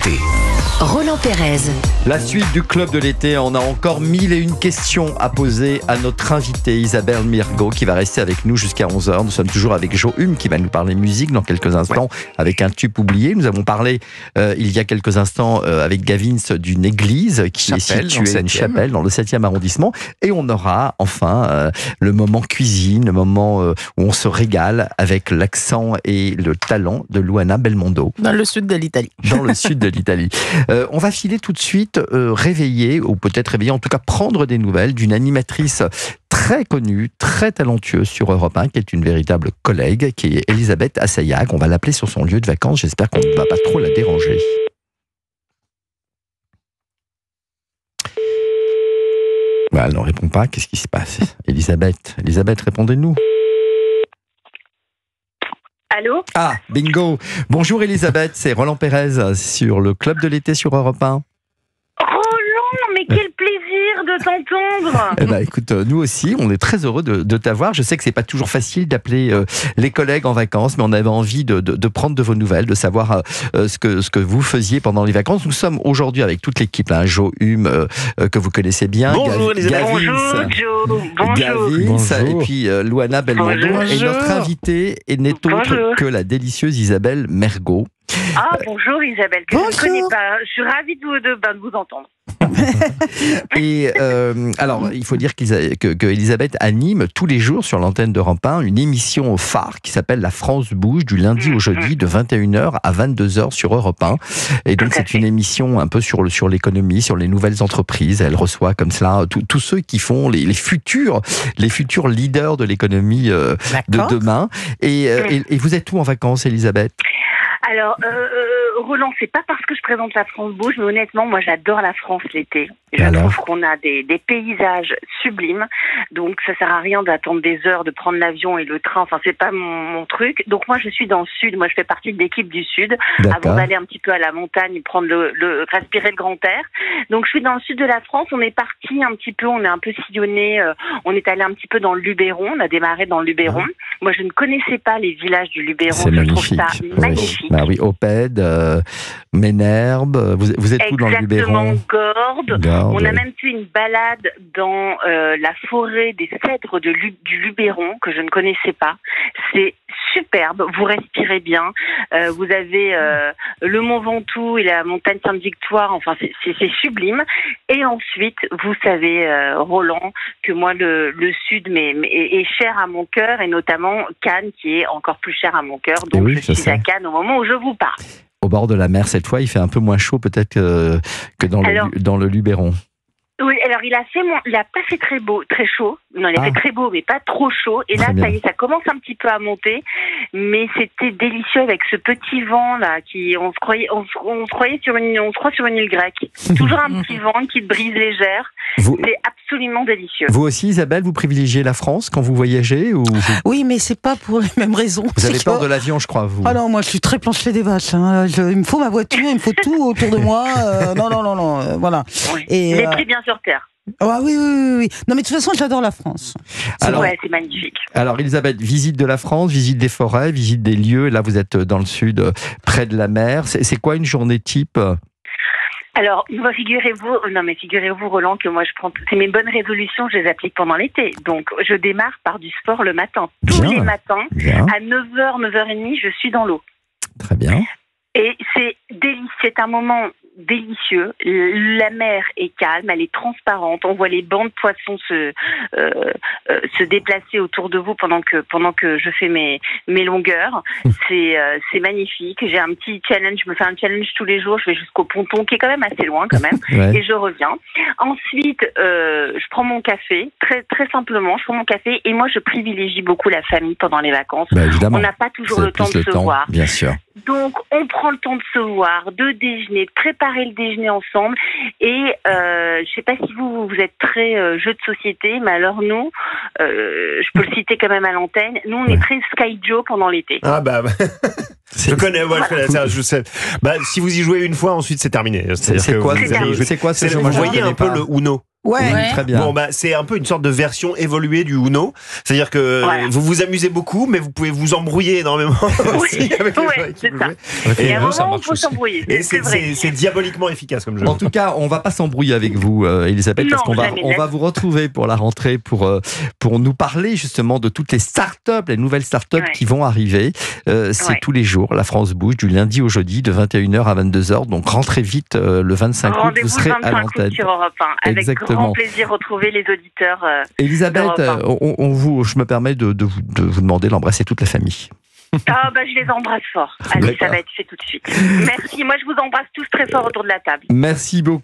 l'été. Roland Pérez. La suite du Club de l'été, on a encore 1001 questions à poser à notre invitée Isabelle Mergo qui va rester avec nous jusqu'à 11h. Nous sommes toujours avec Jo Hume qui va nous parler musique dans quelques instants avec un tube oublié. Nous avons parlé il y a quelques instants avec Gavins d'une église qui est située, une chapelle dans le 7e arrondissement. Et on aura enfin le moment cuisine, le moment où on se régale avec l'accent et le talent de Luana Belmondo. Dans le sud de l'Italie. Dans le sud de l'Italie. On va filer tout de suite réveiller, ou peut-être réveiller, en tout cas prendre des nouvelles d'une animatrice très connue, très talentueuse sur Europe 1, qui est une véritable collègue, qui est Elisabeth Assayag. On va l'appeler sur son lieu de vacances. J'espère qu'on ne va pas trop la déranger. Bah, elle ne répond pas. Qu'est-ce qui se passe? Elisabeth, répondez-nous. Allô? Ah, bingo. Bonjour Elisabeth, c'est Roland Pérez sur le Club de l'été sur Europe 1. Roland, mais quel plaisir de t'entendre. Eh ben, écoute, nous aussi, on est très heureux de t'avoir. Je sais que c'est pas toujours facile d'appeler les collègues en vacances, mais on avait envie de prendre de vos nouvelles, de savoir ce que vous faisiez pendant les vacances. Nous sommes aujourd'hui avec toute l'équipe, hein, Jo Hume, que vous connaissez bien. Bonjour Elisabeth. Bonjour Jo. Bonjour. Gavins, et puis Luana Belmondo. Bonjour. Et notre invitée n'est autre que la délicieuse Isabelle Mergo. Ah, bonjour Isabelle, que je ne connais pas. Je suis ravie de vous entendre. Et alors, il faut dire que Elisabeth anime tous les jours sur l'antenne d'Europe 1 une émission phare qui s'appelle La France bouge du lundi au jeudi de 21h à 22h sur Europe 1. Et donc, c'est une émission un peu sur l'économie, sur les nouvelles entreprises. Elle reçoit comme cela tous ceux qui font les futurs leaders de l'économie de demain. Et vous êtes où en vacances, Elisabeth? Alors, Roland, c'est pas parce que je présente la France bouge, mais honnêtement, moi j'adore la France l'été. Je trouve qu'on a des paysages sublimes, donc ça sert à rien d'attendre des heures, de prendre l'avion et le train, enfin c'est pas mon truc. Donc moi je suis dans le sud, moi je fais partie de l'équipe du sud, avant d'aller un petit peu à la montagne, prendre respirer le grand air. Donc je suis dans le sud de la France, on est parti un petit peu, on est un peu sillonné, on est allé un petit peu dans le Luberon, on a démarré dans le Luberon. Moi je ne connaissais pas les villages du Luberon, je trouve ça magnifique. Bah oui, Opède, Ménherbe, vous êtes où dans le Luberon? Exactement, Gordes. On a même fait une balade dans la forêt des cèdres du Luberon, que je ne connaissais pas. C'est superbe, vous respirez bien. Vous avez le Mont Ventoux et la montagne Sainte-Victoire, enfin c'est sublime. Et ensuite, vous savez, Roland, que moi le Sud est cher à mon cœur, et notamment Cannes, qui est encore plus cher à mon cœur. Donc je suis à Cannes au moment où je vous parle. Au bord de la mer cette fois, il fait un peu moins chaud peut-être que dans le Luberon. Oui, alors il a pas fait très chaud. Non, il a fait très beau, mais pas trop chaud. Et là, ça y est, ça commence un petit peu à monter. Mais c'était délicieux avec ce petit vent là, on se croyait sur une île grecque. Toujours un petit vent, une petite brise légère. C'est absolument délicieux. Vous aussi, Isabelle, vous privilégiez la France quand vous voyagez ou Oui, mais c'est pas pour les mêmes raisons. Vous avez peur de l'avion, je crois, vous. Ah non, moi je suis très plancher des vaches. Hein. Il me faut ma voiture, il me faut tout autour de moi. Non, voilà. Oui. Et les pieds bien sur terre. Ah oui. Non, mais de toute façon, j'adore la France. C'est magnifique. Alors, Elisabeth, visite de la France, visite des forêts, visite des lieux. Là, vous êtes dans le sud, près de la mer. C'est quoi une journée type ? Alors, figurez-vous, Roland, que moi, c'est mes bonnes résolutions, je les applique pendant l'été. Donc, je démarre par du sport le matin. Tous les matins, à 9h, 9h30, je suis dans l'eau. Très bien. Et c'est un moment délicieux. La mer est calme, elle est transparente. On voit les bancs de poissons se déplacer autour de vous pendant que je fais mes longueurs. C'est magnifique. J'ai un petit challenge. Je me fais un challenge tous les jours. Je vais jusqu'au ponton, qui est quand même assez loin quand même, et je reviens. Ensuite, je prends mon café, très très simplement. Je prends mon café et moi je privilégie beaucoup la famille pendant les vacannes. On n'a pas toujours le temps de se voir. Bien sûr. Donc, on prend le temps de se voir, de déjeuner, de préparer le déjeuner ensemble. Et je sais pas si vous êtes très jeu de société, mais alors nous, je peux le citer quand même à l'antenne, nous on est très Sky Joe pendant l'été. Ah bah, je connais, je sais. Bah, si vous y jouez une fois, ensuite c'est terminé. C'est quoi ce jeu? Vous voyez un peu le Uno. Ouais. Oui, très bien. Bon, bah, c'est un peu une sorte de version évoluée du Uno. C'est-à-dire que vous vous amusez beaucoup, mais vous pouvez vous embrouiller énormément aussi avec les gens c'est ça. Et Et à un moment, il faut s'embrouiller. Et C'est vrai. c'est diaboliquement efficace comme jeu. En tout cas, on va pas s'embrouiller avec vous, Elisabeth, parce Non, qu'on jamais. va vous retrouver pour la rentrée pour nous parler justement de toutes les startups, les nouvelles startups qui vont arriver. C'est tous les jours. La France bouge du lundi au jeudi de 21h à 22h. Donc rentrez vite le 25 août. Vous serez à l'antenne. Sur Europe 1. Avec grand plaisir retrouver les auditeurs. Elisabeth, je me permets de vous demander d'embrasser toute la famille. Je les embrasse fort. Allez, ça va être fait tout de suite. Merci. Moi, je vous embrasse tous très fort autour de la table. Merci beaucoup.